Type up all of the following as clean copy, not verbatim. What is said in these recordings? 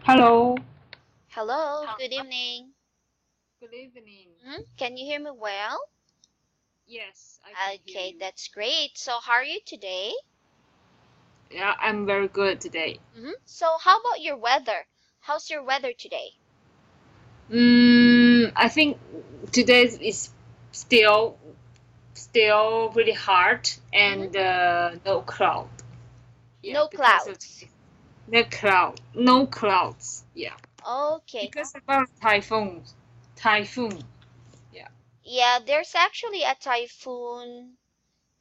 Hello. Hello, good evening. Good evening. Can you hear me well? Yes, I can hear Okay, you. that's great. So, how are you today? Yeah, I'm very good today. So, how about your weather? How's your weather today? I think today is still still really hard hmm and no cloud. Yeah, No because of clouds. no clouds. Yeah, Okay. because about typhoon. Yeah, Yeah, there's actually a typhoon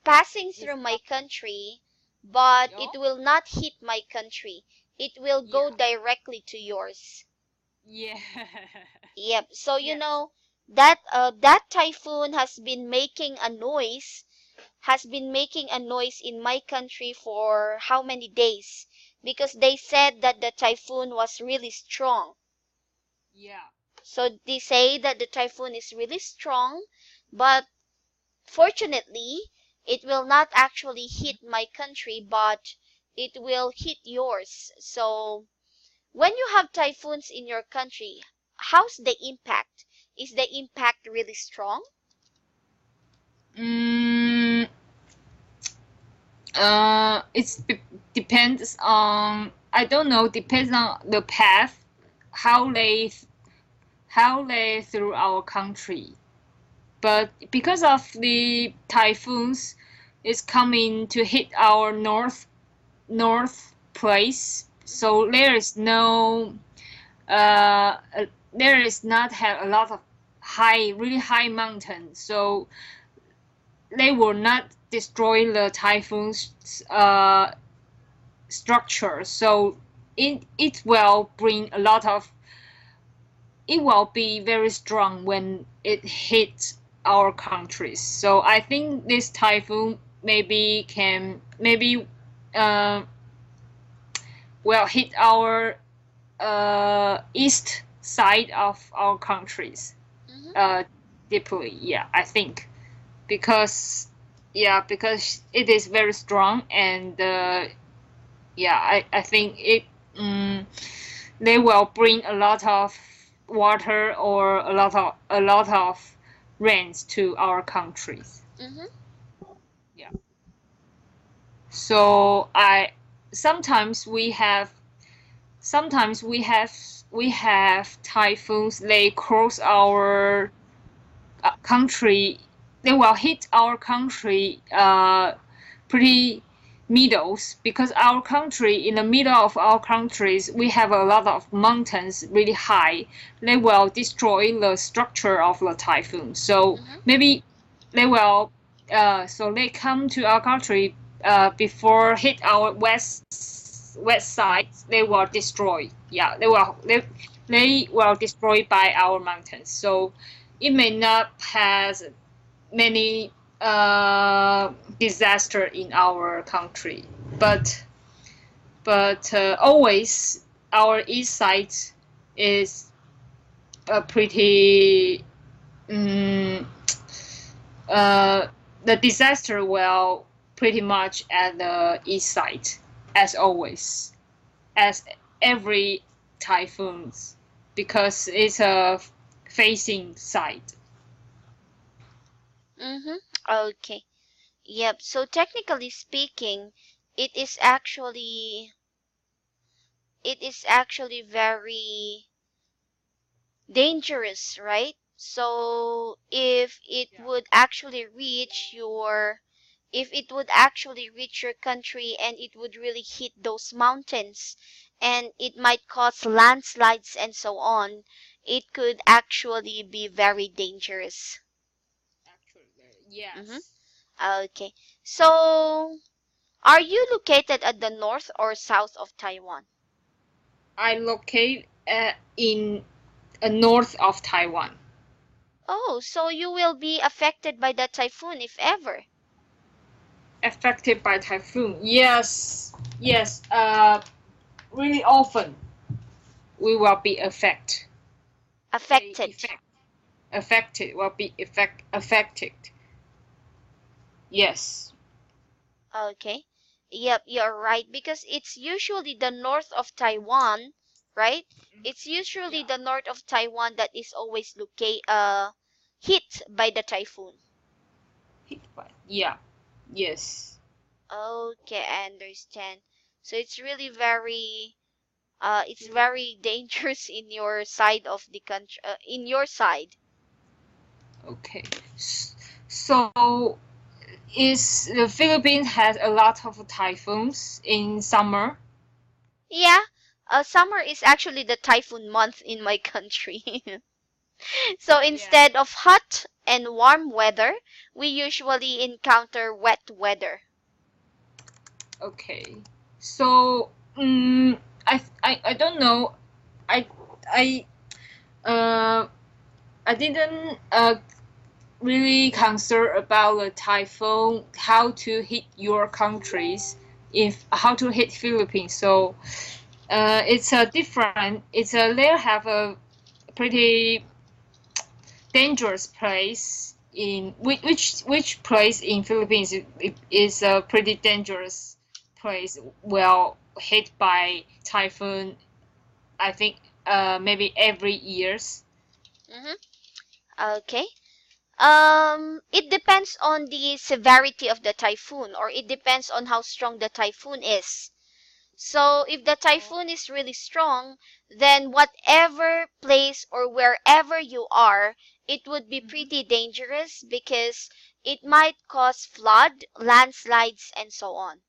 passing is through my country, but yeah, it will not hit my country. It will go yeah, directly to yours. yeah, Yep. So, yes, that typhoon has been making a noise in my country for how many days? Because they said that the typhoon was really strong. yeah. So they say that the typhoon is really strong, but fortunately, it will not actually hit my country, but it will hit yours. So when you have typhoons in your country, how's the impact? Is the impact really strong? Mm, it depends on, I don't know, depends on the path, how they how they through our country. But because of the typhoons, it's coming to hit our north place, so uh there is not have a lot of really high mountains, so they will not destroy the typhoon's structure. So it will bring a lot of, it will be very strong when it hits our countries. So I think this typhoon maybe uh, will hit our east side of our countries hmm uh, deeply. Yeah, I think because because it is very strong and I think um, they will bring a lot of water or a lot of rains to our countries. hmm Yeah. So I sometimes we have sometimes we have typhoons. They cross our country. They will hit our country pretty middles, because our country, in the middle of our countries, we have a lot of mountains really high. They will destroy the structure of the typhoon. So hmm maybe they will so they come to our country before hit our west side. They will destroy. Yeah, they will destroy by our mountains. So it may not has many disaster in our country, but always our east side is pretty um, uh, the disaster will pretty much at the east side, as always, as every typhoons, because it's a facing side. Mm-hmm. Okay. Yep. So technically speaking, it is actually it is actually very dangerous, right? So if it would actually reach your country and it would really hit those mountains and it might cause landslides and so on, it could actually be very dangerous. Actually, Mm-hmm. yes. Okay. So are you located at the north or south of Taiwan? I locate in north of Taiwan. Oh, so you will be affected by the typhoon if ever. Affected by typhoon. Yes, yes. Really often we will be Affected. affected. Will be affected. Yes. Okay. Yep, you're right. Because it's usually the north of Taiwan, right? Mhm. It's usually Yeah. the north of Taiwan that is always hit by the typhoon. Hit by. Yeah. Yes. Okay, I understand. So it's really very it's Really. very dangerous in your side of the country, in your side. Okay. So is the Philippines has a lot of typhoons in summer? Yeah, summer is actually the typhoon month in my country. So Yeah. instead of hot and warm weather, we usually encounter wet weather. Okay. So, I don't know. I I uh I didn't really concerned about the typhoon, how to hit your countries, if how to hit Philippines. So, it's a different. It's a they have a pretty dangerous place in which place in Philippines is a pretty dangerous place. Well, hit by typhoon. I think maybe every years. Hmm. Okay. It depends on the severity of the typhoon, or it depends on how strong the typhoon is. So if the Oh. typhoon is really strong, then whatever place or wherever you are, it would be Mhm. pretty dangerous because it might cause flood, landslides, and so on.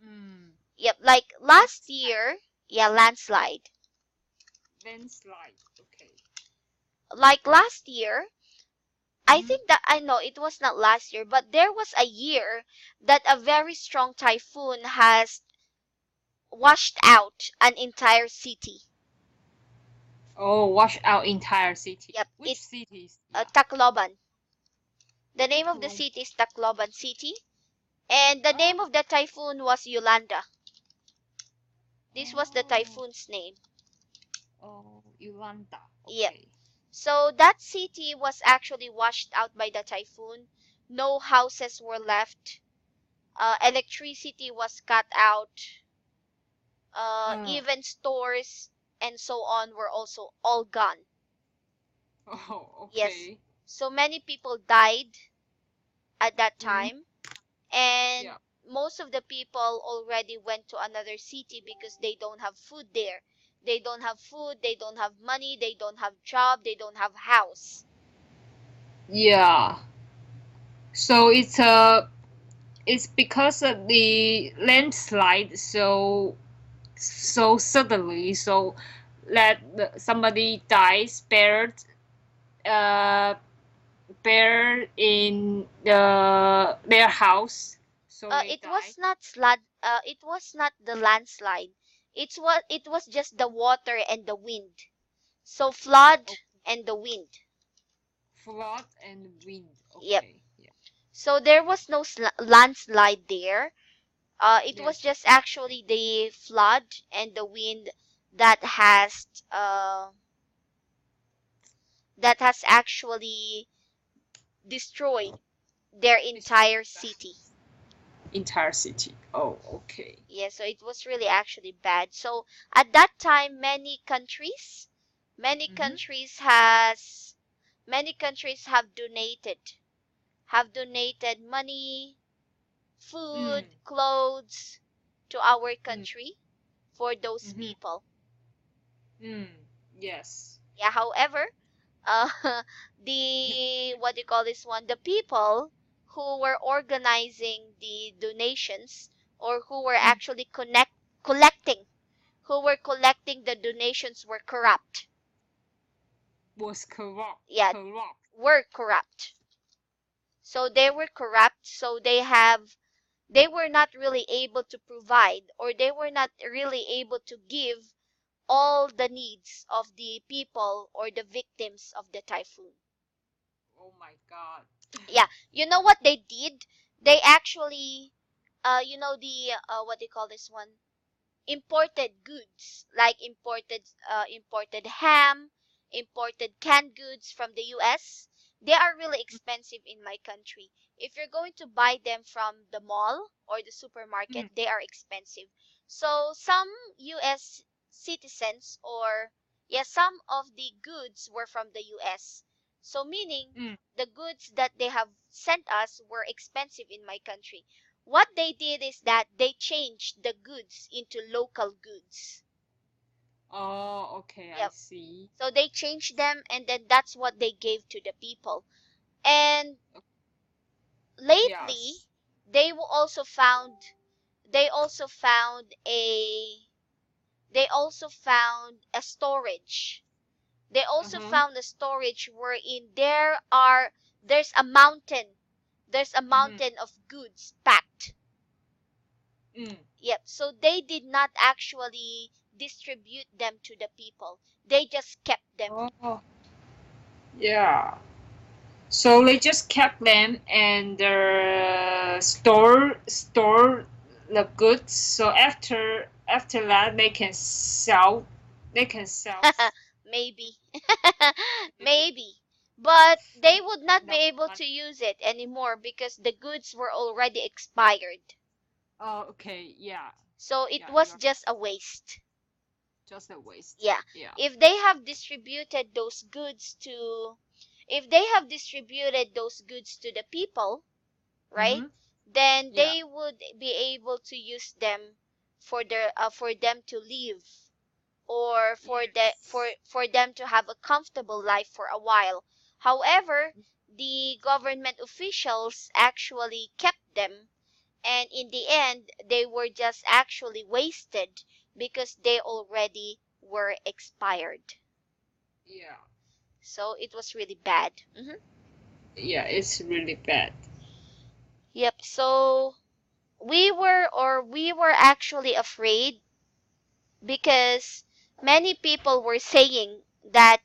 Mm. Yep, like last Landslide. year, yeah, landslide. Landslide. Okay. Like last year, I Mm-hmm. think that I know it was not last year, but there was a year that a very strong typhoon has washed out an entire city. Oh, wash out entire city. Yep, Which it's cities? Yeah. Tacloban. The name of the Tacloban. city is Tacloban City, and the name Oh. of the typhoon was Yolanda. This was the Oh. typhoon's name. Oh, Yolanda. Yep. Okay. So that city was actually washed out by the typhoon. No houses were left. Electricity was cut out. Uh. Even stores and so on were also all gone. Oh, Yes. okay. So many people died at that Mm. time, and Yeah. most of the people already went to another city because they don't have food there. They don't have food, they don't have money, they don't have job, they don't have house. Yeah. So it's because of the landslide so suddenly, so that somebody dies uh buried in their house, so they It die. was not flood. It was not the landslide. It was just the water and the wind. So flood Oh, and the wind. flood and wind. Yep. Okay. Yeah. So there was no landslide there. It was Yes. just actually the flood and the wind that has uh, that has actually destroyed their Destroy entire the city. entire city. Oh, okay. Yeah, so it was really actually bad. So at that time, many Mm-hmm. countries has, many countries have donated money, Mm. food, clothes to our Mm. country for those Mm-hmm. people. Mm. Yes. Yeah, however, uh, the what do you call this one? The people who were organizing the donations, or who were Mm. actually collecting, who were collecting the donations, were corrupt. Was corrupt. Yeah, Corrupt. were corrupt. So they were corrupt. So they were not really able to provide, or they were not really able to give all the needs of the people or the victims of the typhoon. Oh my God. Yeah, you know what they did? They actually, the what do you call this one? Imported goods, like imported ham, imported canned goods from the U.S. they are really expensive in my country. If you're going to buy them from the mall or the supermarket, Mm, they are expensive. So some US citizens, or yeah, some of the goods were from the US. So meaning mm. the goods that they have sent us were expensive in my country. What they did is that they changed the goods into local goods. Oh, okay, I Yep. see. So they changed them, and then that's what they gave to the people. And lately, Yes. they also found they also found a they also found a storage. They also Uh-huh. found a storage wherein there's a Mm-hmm. mountain of goods packed. Mm. Yep. So they did not actually distribute them to the people. They just kept them. Oh, yeah. So they just kept them and store the goods. So after that they can sell Maybe. Maybe. But they would not be that able one. to use it anymore because the goods were already expired. Oh, okay, yeah, So it yeah, was you're just a waste. just a waste. Yeah. Yeah. If they have distributed those goods to if they have distributed those goods to the people, right? Mm-hmm. Then Yeah. they would be able to use them for them to live, or Yes. for them to have a comfortable life for a while. However, the government officials actually kept them, and in the end they were just actually wasted because they already were expired. Yeah. So it was really bad. Yeah, it's really bad. Yep. So we were actually afraid because many people were saying that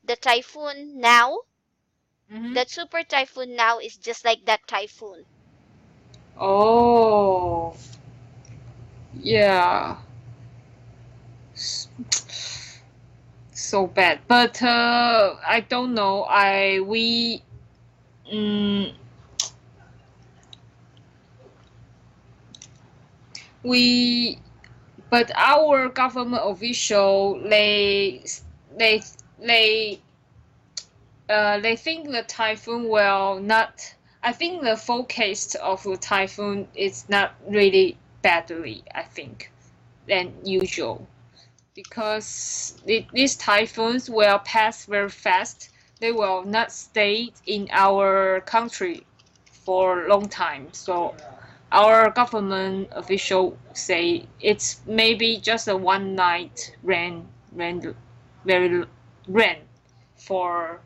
Mm-hmm. that super typhoon now is just like that typhoon. Oh, yeah. So bad. But I don't know. Mm, we but our government official they they they think the typhoon will not. I think the forecast of the typhoon is not really badly, I think, than usual, because these typhoons will pass very fast. They will not stay in our country for a long time. So our government official say it's maybe just a one night very rain for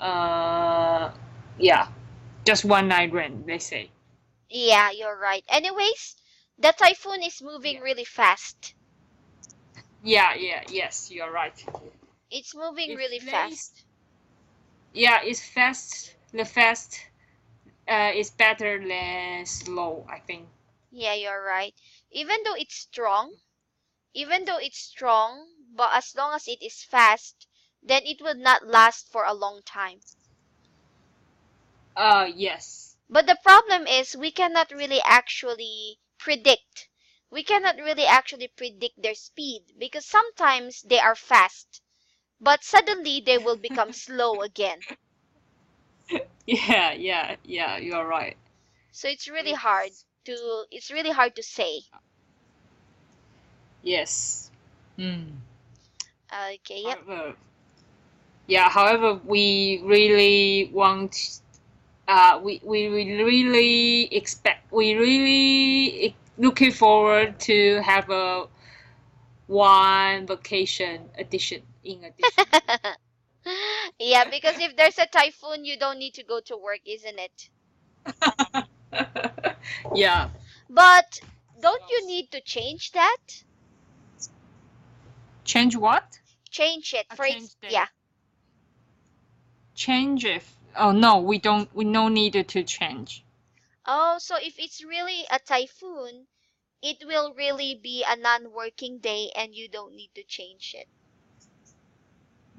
uh yeah, just one night rain, they say. Yeah, you're right. Anyways, the typhoon is moving Yeah. really fast. Yes, you're right. It's moving If really they fast. Yeah, it's fast. The fast is better than slow, I think. Yeah, you're right. Even though it's strong, even though it's strong, but as long as it is fast, then it will not last for a long time. Yes. But the problem is we cannot really actually predict. We cannot really actually predict their speed because sometimes they are fast, but suddenly they will become slow again. Yeah, you're right. So It's it's really hard to say. Yes. Hmm. Okay, yep. However, we really want, we really expect, we really looking forward to have a one vacation addition in addition. Yeah, because if there's a typhoon, you don't need to go to work, isn't it? Yeah. But don't you need to change that? Change what? Change it I for its, change the yeah. change if oh no, we no need to change. Oh, so if it's really a typhoon, it will really be a non-working day and you don't need to change it.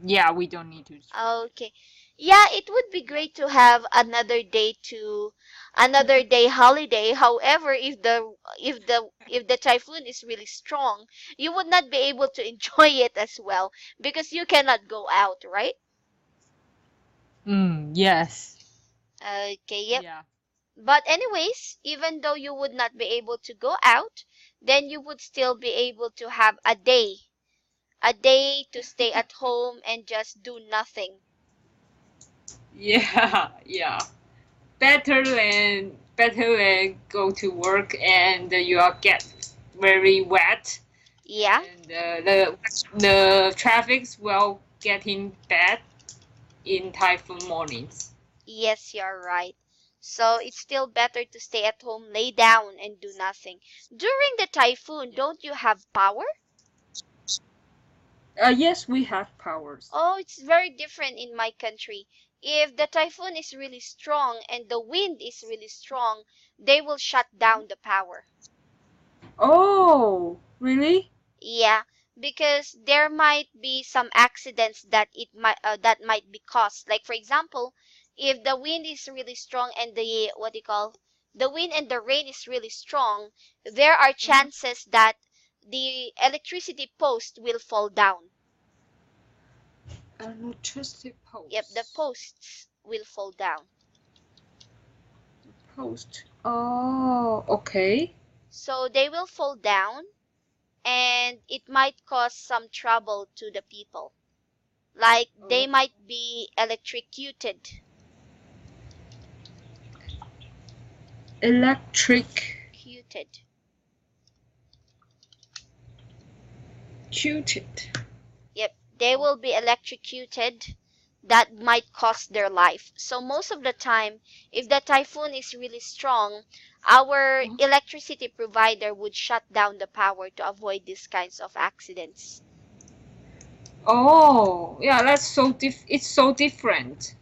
Yeah, we don't need to change. Okay. Yeah, it would be great to have another day holiday. However, if the typhoon is really strong, you would not be able to enjoy it as well because you cannot go out, right? Yes. Okay, yep. Yeah. But anyways, even though you would not be able to go out, then you would still be able to have a day to stay at home and just do nothing. Yeah. Yeah. Better than go to work and you are get very wet Yeah, and the traffics will getting bad in typhoon mornings. yes, you're right. So it's still better to stay at home, lay down, and do nothing. During the typhoon, don't you have power? Yes, we have powers. Oh, it's very different in my country. If the typhoon is really strong and the wind is really strong, they will shut down the power. Oh, really? Yeah, because there might be some accidents that might be caused. Like for example, if the wind is really strong and the wind and the rain is really strong, there are Mhm. chances that the electricity post will fall down. Electricity Yep, the post. posts will fall down. Post. Oh, okay. So they will fall down and it might cause some trouble to the people. Like they Oh, might be electrocuted. electric Cuted. cuted. Yep, they will be electrocuted. That might cost their life. So most of the time, if the typhoon is really strong, our electricity provider would shut down the power to avoid these kinds of accidents. Oh, yeah, that's so it's so different.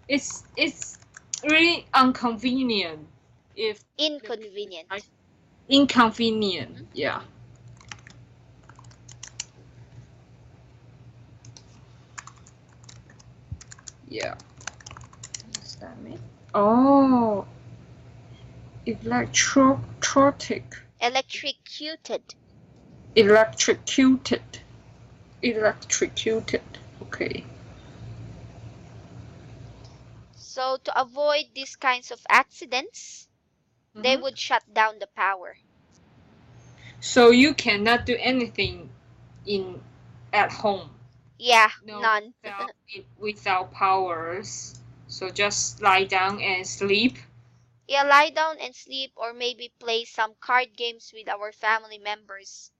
It's really inconvenient if the Inconvenient. type inconvenient. Mhm. Yeah. Yeah. What's that mean? Oh, electrotic. Electrocuted. Electrocuted. Electrocuted. Okay. So to avoid these kinds of accidents, they Mm-hmm. would shut down the power. So you cannot do anything in at home. Yeah, No, none. without powers. So just lie down and sleep. Yeah, lie down and sleep or maybe play some card games with our family members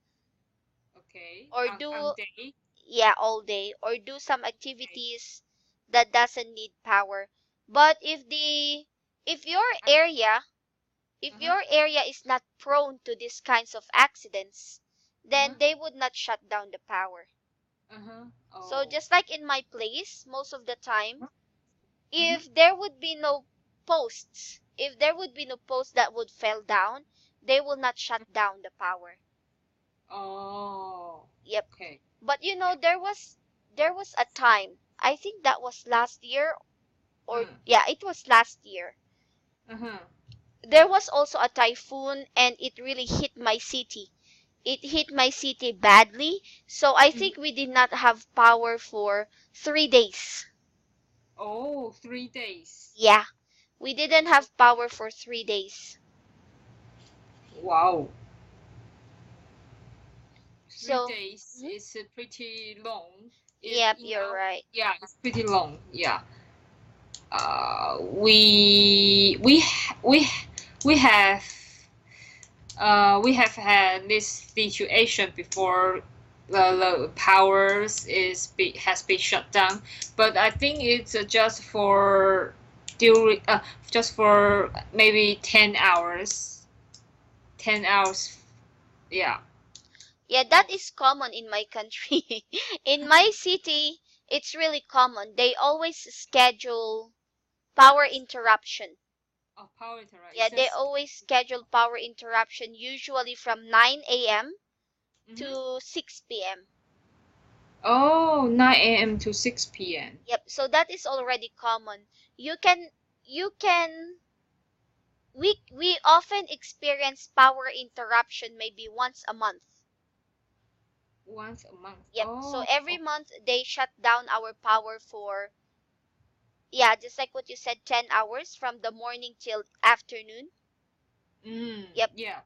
Okay. or On do day. yeah, all day or do some Okay. activities that doesn't need power. But if your area if Uh-huh. your area is not prone to these kinds of accidents, Uh-huh. then they would not shut down the power. Uh-huh. So Oh. just like in my place, most of the time, Mm-hmm. if there would be no if there would be no posts that would fall down, they will not shut down the power. Oh. Yep. Okay. But Yeah. there was a time, I think that was last year or Mm. yeah, it was last year. Uh-huh. There was also a typhoon and it really hit my city. It hit my city badly, so I Mhm. think we did not have power for 3 days. Oh, 3 days. Yeah, we didn't have power for 3 days. Wow. Three So, days mhm, is pretty long. If yep, in you're our right. yeah, it's pretty long. Yeah. We have had this situation before. The powers has been shut down, but I think it's during just for maybe 10 hours. 10 hours. Yeah. Yeah, that Most is common in my country. In my city, it's really common. They always schedule power interruption. of power interrupt. Yeah, It's they just. always schedule power interruption usually from 9 a.m. Mm-hmm. to 6 p.m. Oh, 9 a.m. to 6 p.m. Yep, so that is already common. You can we often experience power interruption maybe once a month. Once a month. Yep, so Oh, every month they shut down our power for, yeah, just like what you said, 10 hours from the morning till afternoon. Yep, yeah,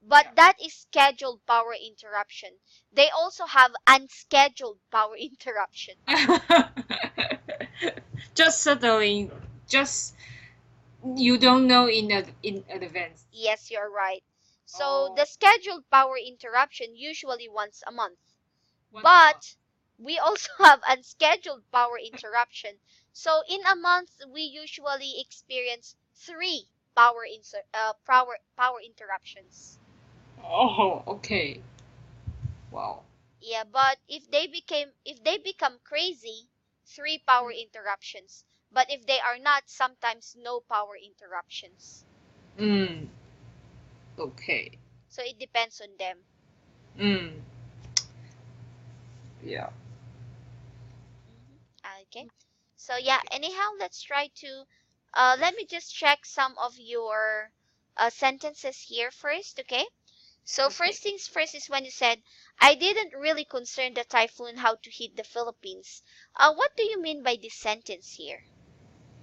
but yeah. that is scheduled power interruption. They also have unscheduled power interruption. Just suddenly, just you don't know in advance. Yes, you're right. So the Oh, scheduled power interruption usually once a month. once a month. But we also have unscheduled power interruption. So in a month, we usually experience three power interruptions. Oh, okay. Wow. Yeah, but if they become crazy, three power interruptions. But if they are not, sometimes no power interruptions. Mm, okay. So it depends on them. Mm, yeah. Okay. So yeah, anyhow, let's try to let me just check some of your sentences here first, okay? So Okay. first things first is when you said, I didn't really concern the typhoon how to hit the Philippines. What do you mean by this sentence here?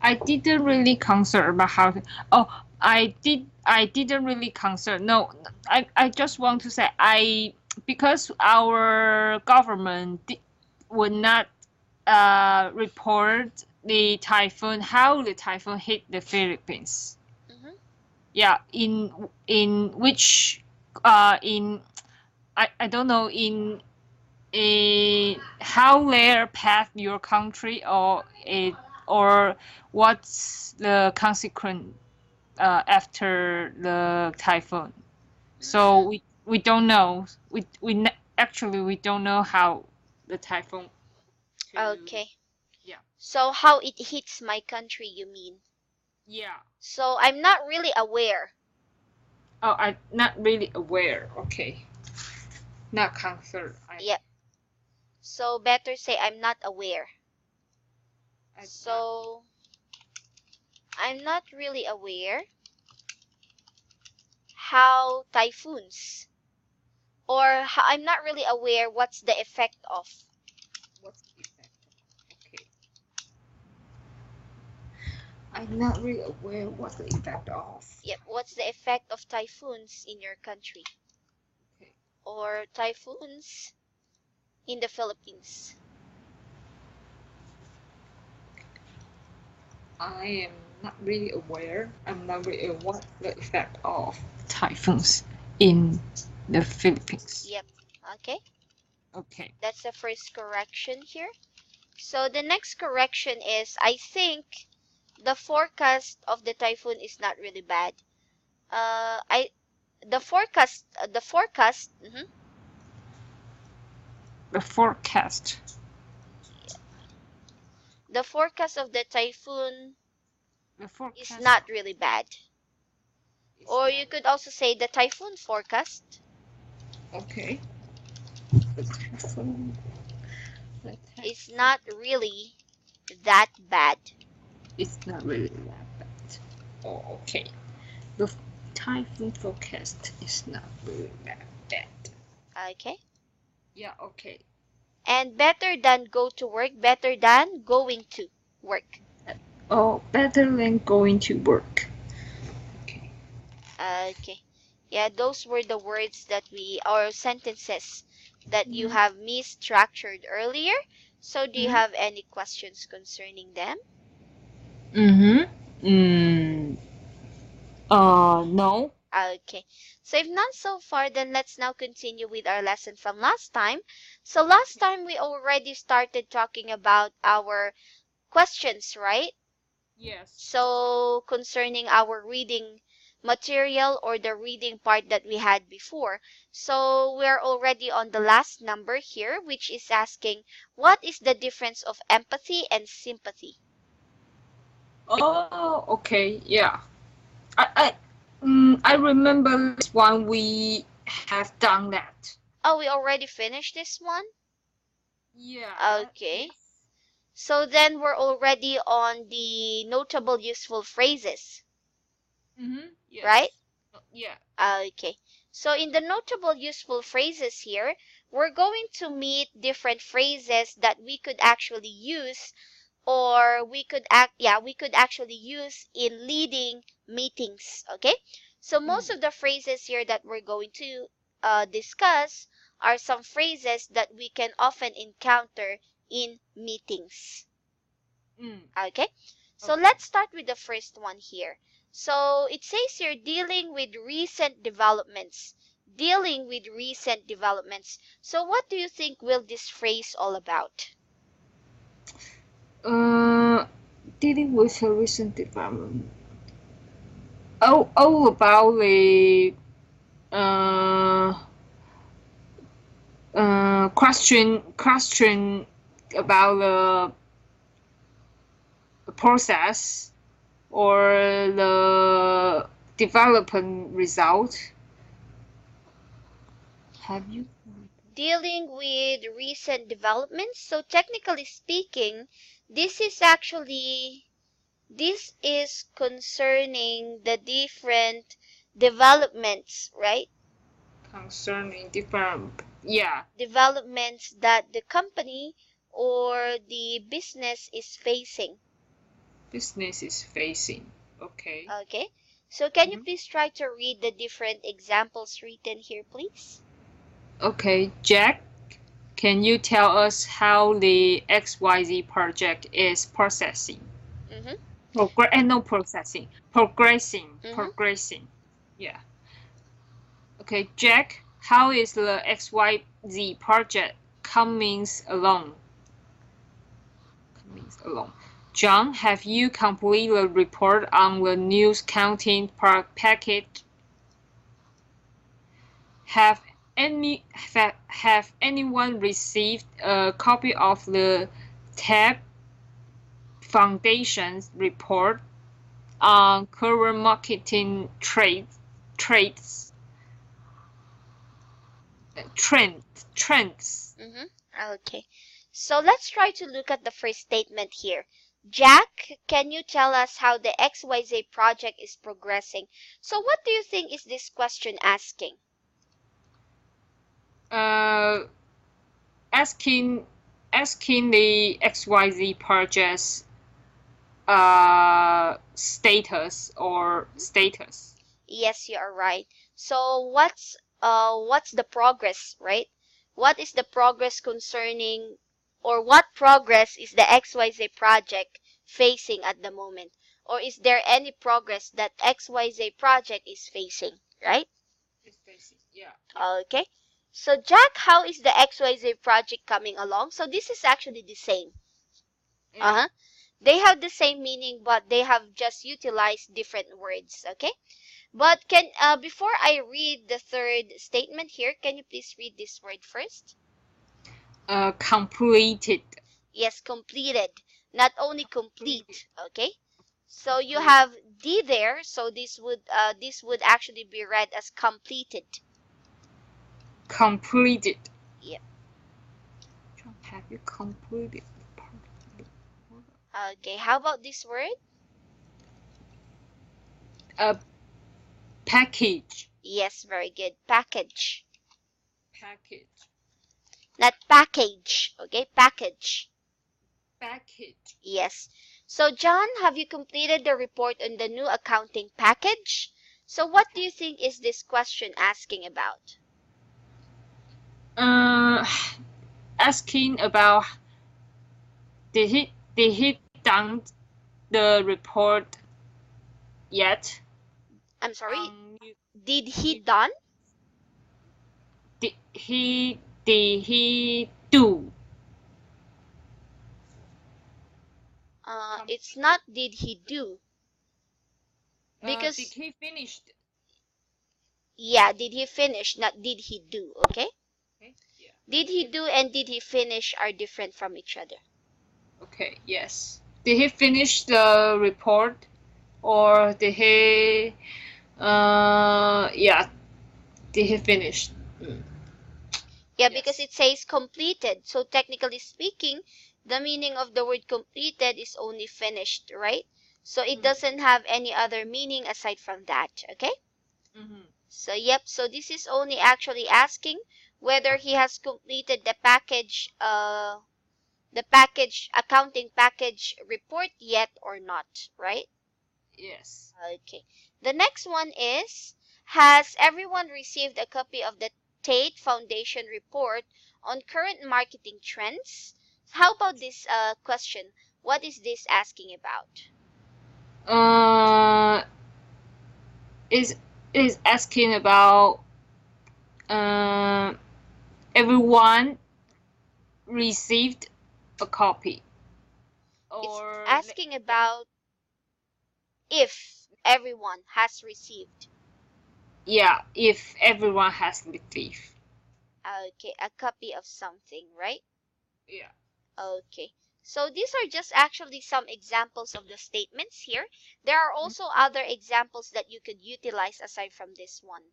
I didn't really concern about how. Oh, I didn't really concern. No, I just want to say because our government would not report the typhoon how the typhoon hit the Philippines. Mm-hmm. Yeah, in which in I don't know in a how their path your country or what's the consequence after the typhoon. So Mm, we don't know. Actually we don't know how the typhoon to okay. yeah So how it hits my country, you mean? yeah. So I'm not really aware. Oh, I'm not really aware. Okay, not concerned. Yep. So better say I'm not aware. I'm not. So I'm not really aware how typhoons, or how, I'm not really aware what's the effect of. What's the effect? Okay, I'm not really aware what's the effect of. Yep, what's the effect of typhoons in your country Okay, or typhoons in the Philippines? I am not really aware. I'm not really aware what the effect of typhoons in the Philippines. Yep. Okay, Okay. that's the first correction here. So the next correction is, I think the forecast of the typhoon is not really bad. I the forecast, The forecast. the forecast of the typhoon The is forecast not really bad. is Or not you could also say the typhoon forecast okay. The typhoon. The is typhoon not really that bad. is not really that bad. Oh, okay. The typhoon forecast is not really that bad. Okay. Yeah. Okay. And better than go to work, better than going to work. Oh, better than going to work. Okay. Okay. Yeah, those were the words that or sentences that you have misstructured earlier. So do you Mm-hmm. have any questions concerning them? Mm-hmm. No. Okay. So if none so far, then let's now continue with our lesson from last time. So last time we already started talking about our questions, right? Yes. So concerning our reading material or the reading part that we had before. So we're already on the last number here, which is asking, what is the difference of empathy and sympathy? Oh, okay. Yeah. I remember this one we have done that. Oh, we already finished this one? Yeah. Okay. Yes. So then we're already on the notable useful phrases, right? Yes. Yeah. Okay. So in the notable useful phrases here, we're going to meet different phrases that we could actually use, or we could actually use in leading meetings. Okay. So most of the phrases here that we're going to discuss are some phrases that we can often encounter in meetings. Mm. Okay, so Okay. let's start with the first one here. So it says here dealing with recent developments. Dealing with recent developments. So what do you think will this phrase all about? Uh, Dealing with a recent development. Oh, about the uh question about the process or the development result. Have you? Dealing with recent developments. So technically speaking, this is actually this is concerning the different developments, right? Concerning different, yeah, Developments that the company or the business is facing. business is facing. Okay. Okay. So can you Mhm. please try to read the different examples written here, please? Okay, Jack, can you tell us how the XYZ project is processing? Mm-hmm. No, processing. Progressing. Mm-hmm. Progressing. Yeah. Okay, Jack, how is the XYZ project coming along? Coming along. John, have you completed the report on the news counting package? Have have anyone received a copy of the TAB Foundation's report on current marketing trades trends? Mm-hmm. Okay. So let's try to look at the first statement here. Jack, can you tell us how the XYZ project is progressing? So what do you think is this question asking? Uh, asking asking the XYZ project's status. Yes, you are right. So what's the progress, right? What is the progress concerning, or what progress is the XYZ project facing at the moment? Or is there any progress that XYZ project is facing, right? It's basic. Yeah, yeah. Okay. So Jack, how is the XYZ project coming along? So this is actually the same. Yeah. Uh-huh. They have the same meaning, but they have just utilized different words, okay? But can before I read the third statement here, can you please read this word first? Completed. Yes, completed. Not only Completed. complete, okay? So you Complete. have D there, so this would actually be read as completed. Completed. Yep. Have you completed? Okay, how about this word? A package. Yes, very good. Package. Package. Not package, okay? Package. Package. Yes. So John, have you completed the report on the new accounting package? So what do you think is this question asking about? Uh, Asking about did he done the report yet? I'm sorry, Um, did he you, done? did he do? It's Completed. not did he do, Did because he finish? yeah, did he finish, not did he do, okay? Okay. Yeah. Did he do and did he finish are different from each other. Okay. Yes. Did he finish the report, or did he? Yeah. Did he finish? Mm. Yeah, because Yes. it says completed. So technically speaking, the meaning of the word completed is only finished, right? So it doesn't have any other meaning aside from that, okay? Mm-hmm. So yep, so this is only actually asking whether he has completed the package accounting package report yet or not, right? Yes. Okay. The next one is, has everyone received a copy of the Tate Foundation report on current marketing trends? How about this question? What is this asking about? Uh, is is asking about uh, everyone received a copy, It's or asking about if everyone has received, yeah, if everyone has received. okay, a copy of something, right? Yeah. Okay. So these are just actually some examples of the statements here. There are also other examples that you could utilize aside from this one.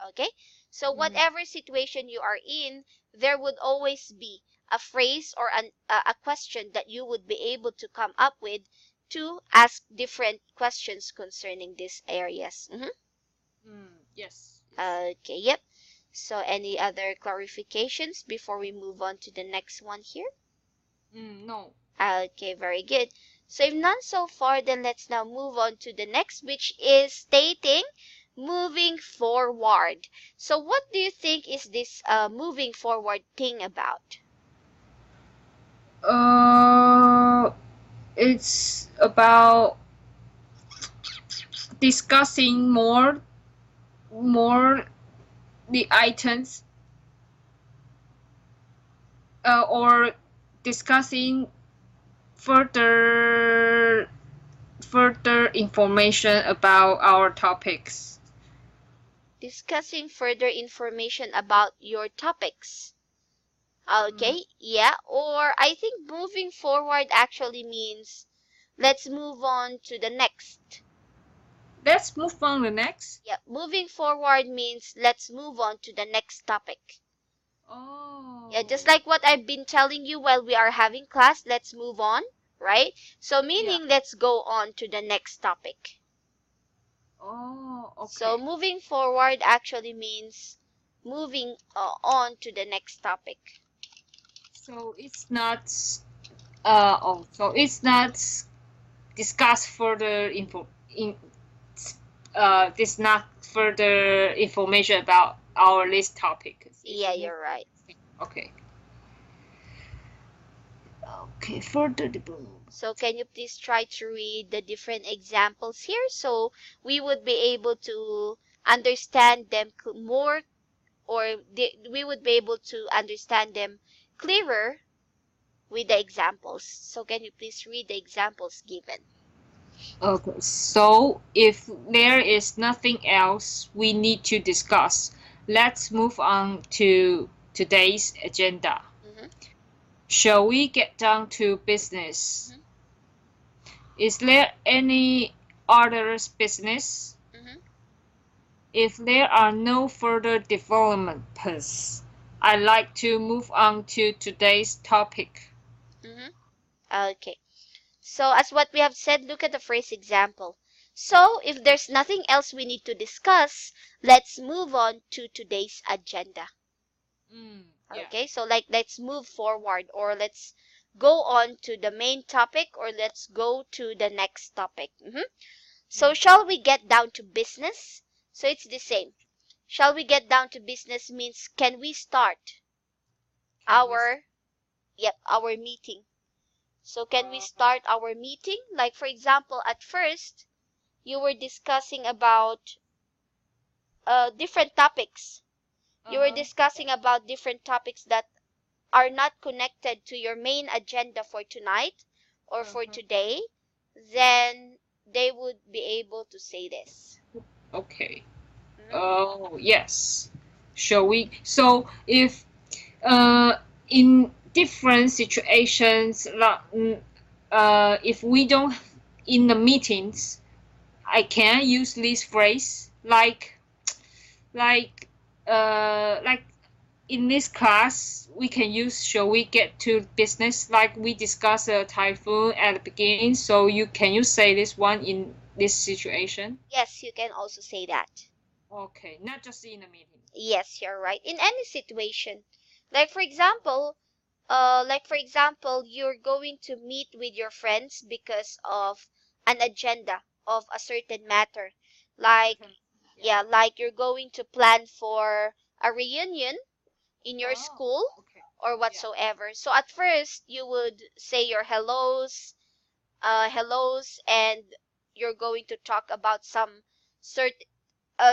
Okay. So Mm. whatever situation you are in, there would always be a phrase or a question that you would be able to come up with to ask different questions concerning these areas. Yes. Yes. Okay. Yep. So any other clarifications before we move on to the next one here? No. Okay, very good. So if none so far, then let's now move on to the next, which is stating moving forward. So what do you think is this moving forward thing about? Uh, it's about discussing more the items, or discussing further further information about our topics. Discussing further information about your topics. Mm. Okay, yeah, or I think moving forward actually means let's move on to the next. Let's move on to the next. Yeah, moving forward means let's move on to the next topic. Yeah, just Oh. like what I've been telling you while we are having class, let's move on, right? So Yeah. meaning let's go on to the next topic. Oh, So okay. moving forward actually means moving on to the next topic. So it's not so it's not discuss further this not further information about our list topic. It's Yeah, move. you're right. Okay. Okay, further development. So can you please try to read the different examples here so we would be able to understand them more, or we would be able to understand them clearer with the examples. So can you please read the examples given? Okay, so if there is nothing else we need to discuss, let's move on to today's agenda. Mhm. Shall we get down to business? Mhm. Is there any other business? Mhm. If there are no further developments, I'd like to move on to today's topic. Mhm. Okay. So as what we have said, look at the phrase example. So if there's nothing else we need to discuss, let's move on to today's agenda. Yeah. Okay, so like let's move forward, or let's go on to the main topic, or let's go to the next topic. So shall we get down to business? So it's the same. Shall we get down to business means can we start Can we? our meeting. So can we Uh, start our meeting? Like for example, at first you were discussing about different topics. You were uh-huh. discussing about different topics that are not connected to your main agenda for tonight or for Uh-huh. today, then they would be able to say this. Okay. Mhm. Oh, yes. Shall we? So if uh in different situations, if we don't in the meetings, I can use this phrase like like in this class, we can use shall we get to business like we discussed a typhoon at the beginning. So can you say this one in this situation? Yes, you can also say that. Okay, not just in a meeting. Yes, you're right. In any situation. Like for example, you're going to meet with your friends because of an agenda of a certain matter. Like Yeah. like you're going to plan for a reunion in your school Okay. or whatsoever. So at first you would say your hellos, and you're going to talk about certain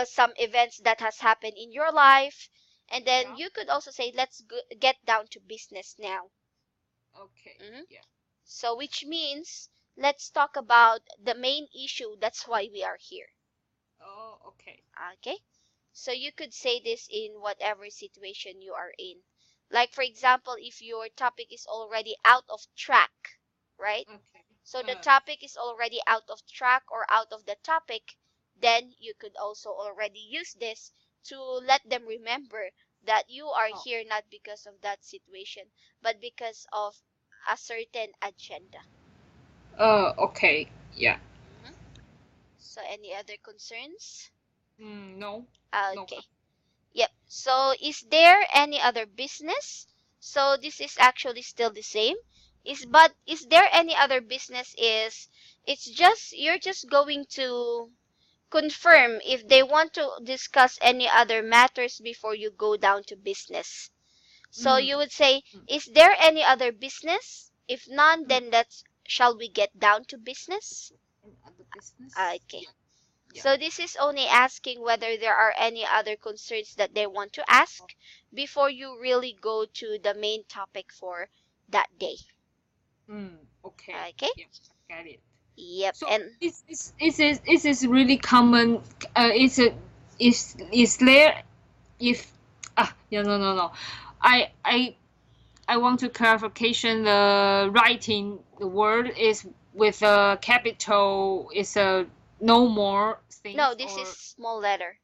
some events that has happened in your life, and then Yeah. you could also say let's get down to business now. Okay. Yeah. So which means let's talk about the main issue. That's why we are here. Oh, okay. Okay, so you could say this in whatever situation you are in. Like for example, if your topic is already out of track, right? Okay. So the topic is already out of track or out of the topic, then you could also already use this to let them remember that you are here not because of that situation, but because of a certain agenda. Okay. Yeah. So any other concerns? No. Okay. Yep. So is there any other business? So this is actually still the same. But is there any other business it's just you're just going to confirm if they want to discuss any other matters before you go down to business. So you would say, is there any other business? If none, then shall we get down to business? Other business. Okay. Yeah. So this is only asking whether there are any other concerns that they want to ask before you really go to the main topic for that day. Okay. Okay. Yeah, got it. Yep. So And is really common. Is there if no. I want to clarification the writing the word is with a capital is a no more things. no, this is small letter.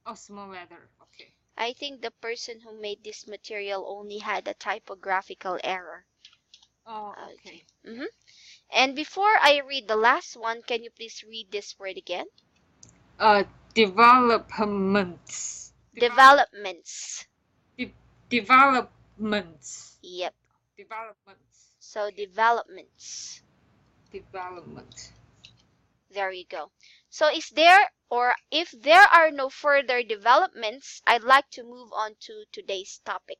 Oh, small letter. Okay. I think the person who made this material only had a typographical error. Oh, okay. And before I read the last one, can you please read this word again? Developments. Developments. Developments. Yep. Developments. So developments. Development. There you go. So is there, or if there are no further developments, I'd like to move on to today's topic.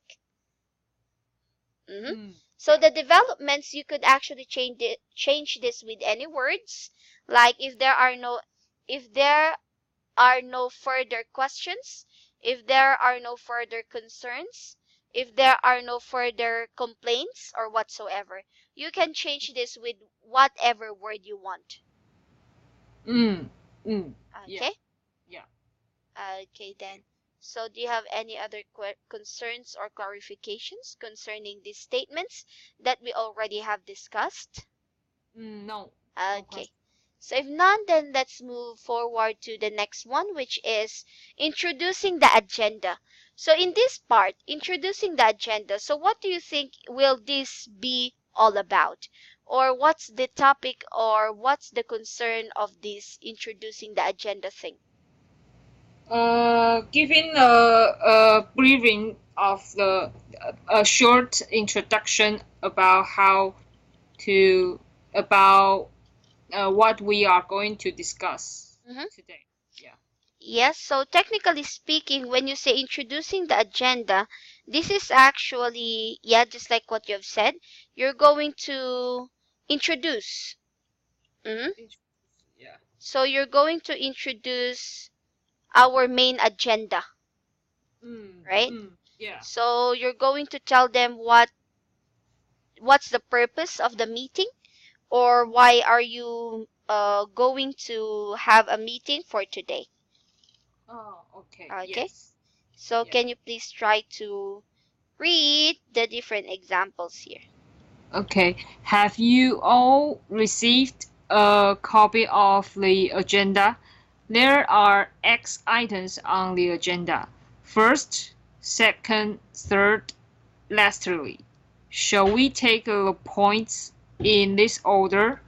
So the developments, you could actually change this with any words. Like if there are no further questions, if there are no further concerns, if there are no further complaints or whatsoever, you can change this with whatever word you want. Okay? Yeah. Okay then. So do you have any other concerns or clarifications concerning these statements that we already have discussed? No. Okay. So if none, then let's move forward to the next one, which is introducing the agenda. So in this part, introducing the agenda, so what do you think will this be all about? Or what's the topic or what's the concern of this introducing the agenda thing? Giving a briefing of a short introduction about what we are going to discuss today. Yeah. Yes, so technically speaking, when you say introducing the agenda, this is actually, just like what you have said, you're going to introduce. Yeah. So you're going to introduce our main agenda, right? Yeah. So you're going to tell them what's the purpose of the meeting, or why are you going to have a meeting for today. Oh, okay. Okay. Yes. So can you please try to read the different examples here? Okay. Have you all received a copy of the agenda? There are X items on the agenda. First, second, third, lastly. Shall we take the points in this order?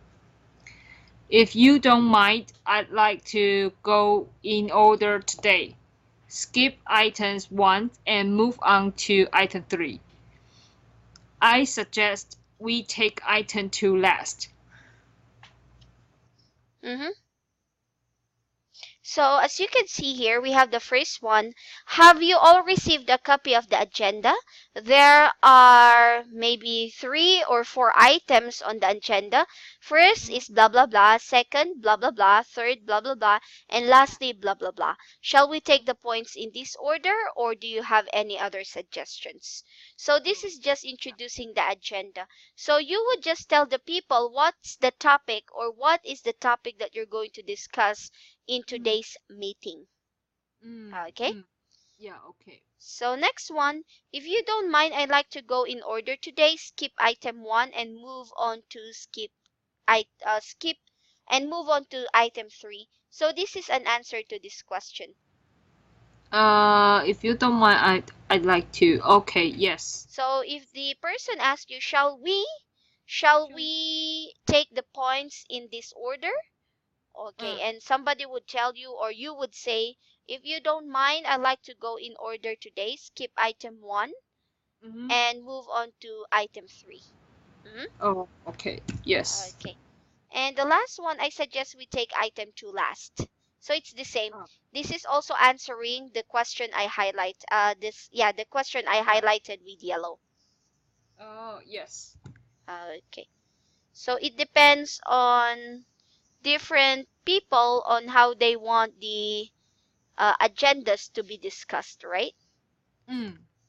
If you don't mind, I'd like to go in order today. Skip items 1 and move on to item 3. I suggest we take item 2 last. Mm-hmm. So as you can see here, we have the first one. Have you all received a copy of the agenda? There are maybe 3 or 4 items on the agenda. First is blah blah blah, second blah blah blah, third blah blah blah, and lastly blah blah blah. Shall we take the points in this order, or do you have any other suggestions? So this is just introducing the agenda. So you would just tell the people what's the topic, or what is the topic that you're going to discuss in today's meeting. Okay? Yeah, okay. So next one, if you don't mind, I'd like to go in order today. Skip item 1 and move on to skip and move on to item 3. So this is an answer to this question. If you don't mind, I'd like to. Okay, yes. So if the person asks you, shall we take the points in this order? Okay, and somebody would tell you, or you would say, if you don't mind, I'd like to go in order today. Skip item 1 and move on to item 3. Oh, okay. Yes. Okay. And the last one, I suggest we take item 2 last. So it's the same. This is also answering the question I the question I highlighted with yellow. Oh, yes. Okay. So it depends on different people on how they want the agendas to be discussed, right?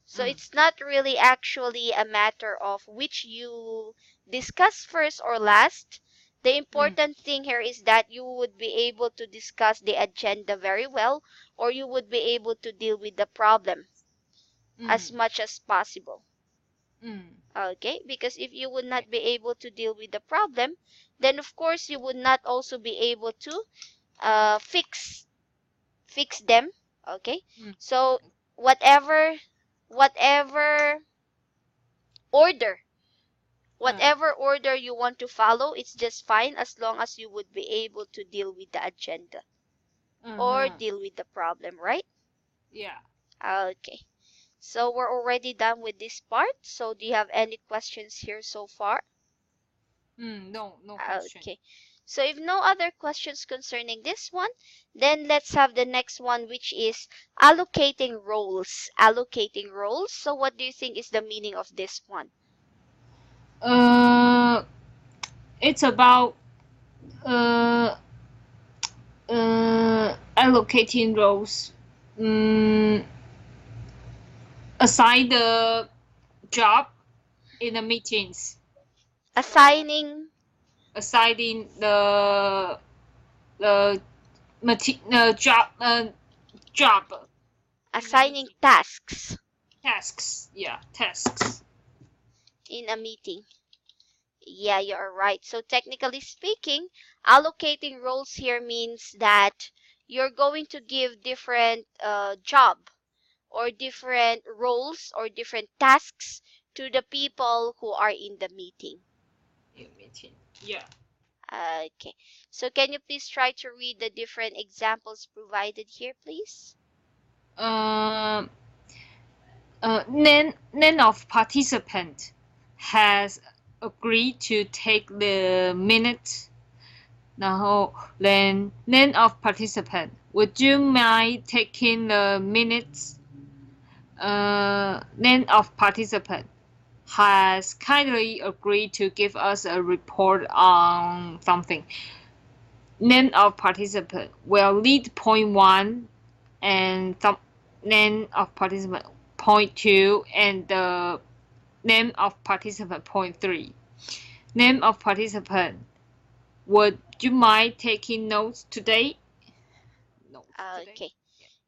So it's not really actually a matter of which you discuss first or last. The important thing here is that you would be able to discuss the agenda very well, or you would be able to deal with the problem as much as possible. Okay, because if you would not be able to deal with the problem, then of course you would not also be able to fix them. Okay, so whatever order you want to follow, it's just fine as long as you would be able to deal with the agenda or deal with the problem, right? Yeah. Okay, so we're already done with this part. So do you have any questions here so far? No question. Okay, so if no other questions concerning this one, then let's have the next one, which is allocating roles. So what do you think is the meaning of this one? It's about allocating roles. Assign the job in the meetings. Assigning the job. Assigning tasks. Tasks in a meeting. Yeah, you're right. So technically speaking, allocating roles here means that you're going to give different job or different roles or different tasks to the people who are in the meeting. Yeah. Okay. So can you please try to read the different examples provided here, please? None of participant has agreed to take the minute. 然后 then none of participant, would you mind taking the minutes? None of participant has kindly agreed to give us a report on something. None of participant will lead point 1 and name of participant point 2 and the name of participant point 3. Name of participant, would you mind taking notes today? Okay.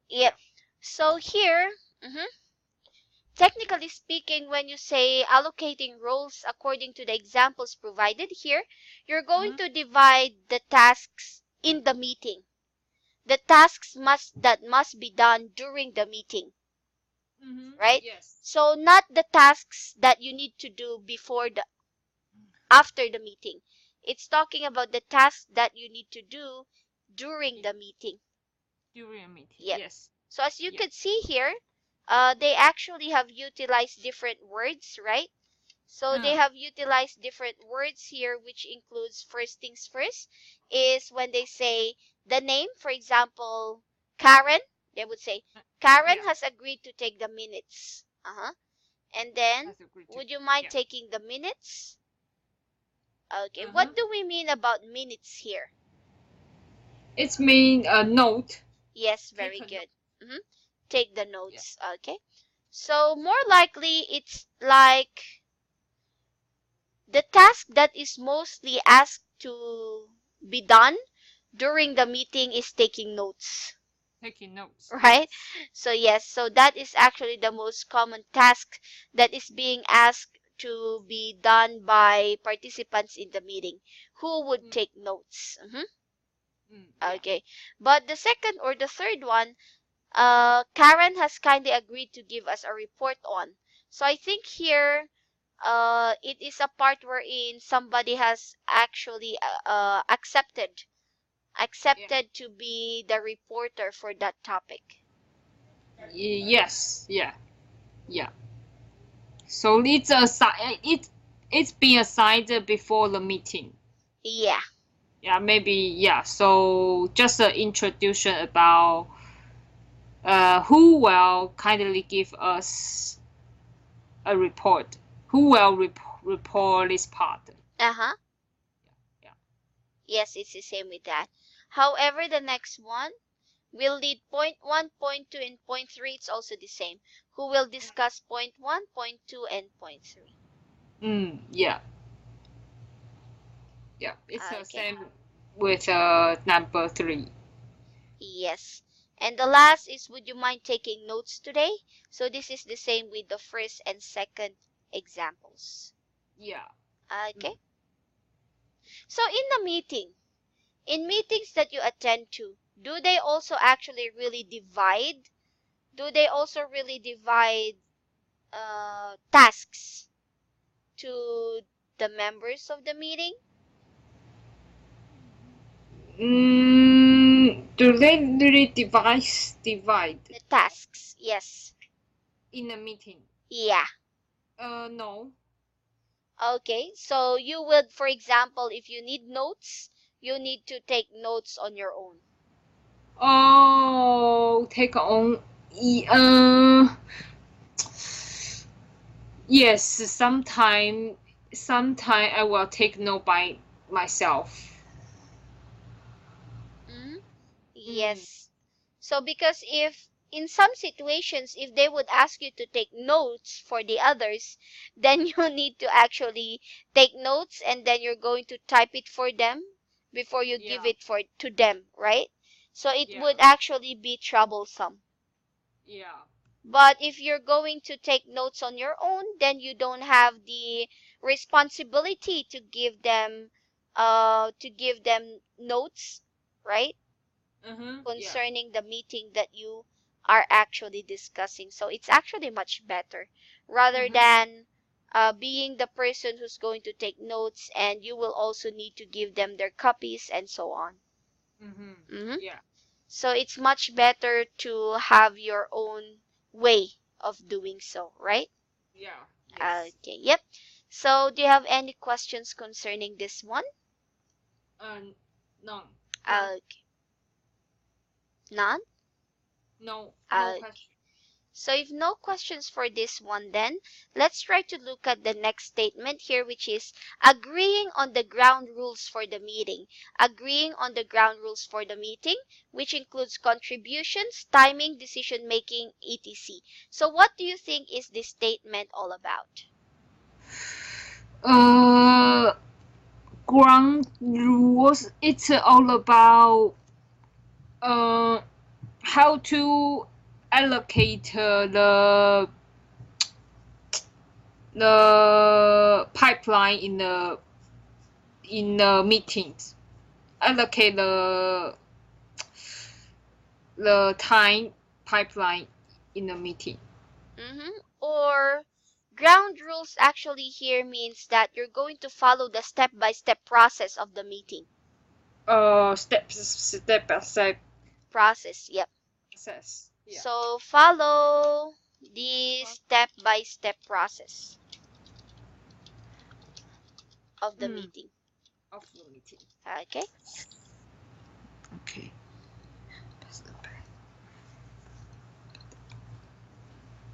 Yep. So here, technically speaking, when you say allocating roles according to the examples provided here, you're going to divide the tasks in the meeting. The tasks that must be done during the meeting. right? Yes. So not the tasks that you need to do before the after the meeting. It's talking about the tasks that you need to do during the meeting. During a meeting. Yep. Yes. So as you Yeah. can see here, they actually have utilized different words, right? So they have utilized different words here, which includes first things first is when they say the name, for example, Karen, they would say, Karen Yeah. has agreed to take the minutes. And then, Has agreed to. would you mind Yeah. taking the minutes? Okay, Uh-huh. what do we mean about minutes here? It's mean a note. Yes, Take very a good. Take the Yeah. notes. Okay. So more likely it's like the task that is mostly asked to be done during the meeting is taking notes, Taking notes. right? Yes. So yes, so that is actually the most common task that is being asked to be done by participants in the meeting. Who would take notes? Yeah. Okay. But the second or the third one, Karen has kindly agreed to give us a report on. So I think here, it is a part wherein somebody has actually accepted to be the reporter for that topic. Yes. Yeah. Yeah. So it's being assigned before the meeting. Yeah. Yeah, maybe. Yeah. So just an introduction about who will kindly give us a report. Who will report this part? Uh-huh. Yeah. Yes, it's the same with that. However, the next one will lead point 1, point 2, and point 3. It's also the same. Who will discuss point 1, point 2, and point 3. Yeah. Yeah. It's the Okay. same with number 3. Yes. And the last is, would you mind taking notes today? So this is the same with the first and second examples. Yeah. Okay. So in meetings that you attend to, do they also actually really divide? Do they also really divide tasks to the members of the meeting? Do they really divide The tasks, yes. in a meeting? Yeah. No. Okay, so you would, for example, if you need notes, you need to take notes on your own. Oh, take on. Yes. Sometime I will take note by myself. Mm? Mm. Yes. So because if in some situations, if they would ask you to take notes for the others, then you need to actually take notes and then you're going to type it for them before you give Yeah. it to them, right? So it Yeah. would actually be troublesome. Yeah. But if you're going to take notes on your own, then you don't have the responsibility to give them notes, right? Yeah. Concerning the meeting that you are actually discussing. So it's actually much better rather than being the person who's going to take notes and you will also need to give them their copies and so on. Yeah. So it's much better to have your own way of doing so, right? Yeah. Yes. Okay, yep. So do you have any questions concerning this one? No. No. Okay, none? No. No Okay. question. So if no questions for this one, then let's try to look at the next statement here, which is agreeing on the ground rules for the meeting. Agreeing on the ground rules for the meeting, which includes contributions, timing, decision making, etc. So what do you think is this statement all about? Uh, Ground rules. It's all about uh how to allocate the pipeline in the meetings. Allocate the time pipeline in the meeting. Or ground rules actually here means that you're going to follow the step-by-step process of the meeting. Step by step Process, yep. process. Yeah. So follow the step-by-step process of the meeting. Of the meeting. Okay. Okay.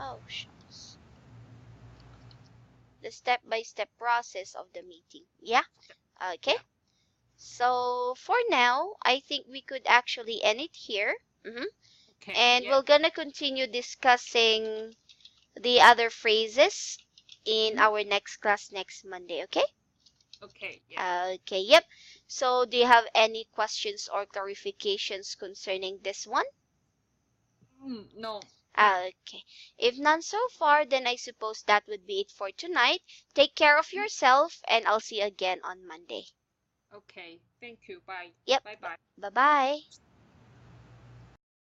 Oh, shucks. The step-by-step process of the meeting. Yeah. Okay. Yeah. So for now, I think we could actually end it here. Okay. And yeah. we're gonna continue discussing the other phrases in our next class next Monday, okay? Okay. Yeah. Okay, yep. So do you have any questions or clarifications concerning this one? No. Okay. If none so far, then I suppose that would be it for tonight. Take care of yourself, and I'll see you again on Monday. Okay. Thank you. Bye. Yep. Bye bye. Bye-bye.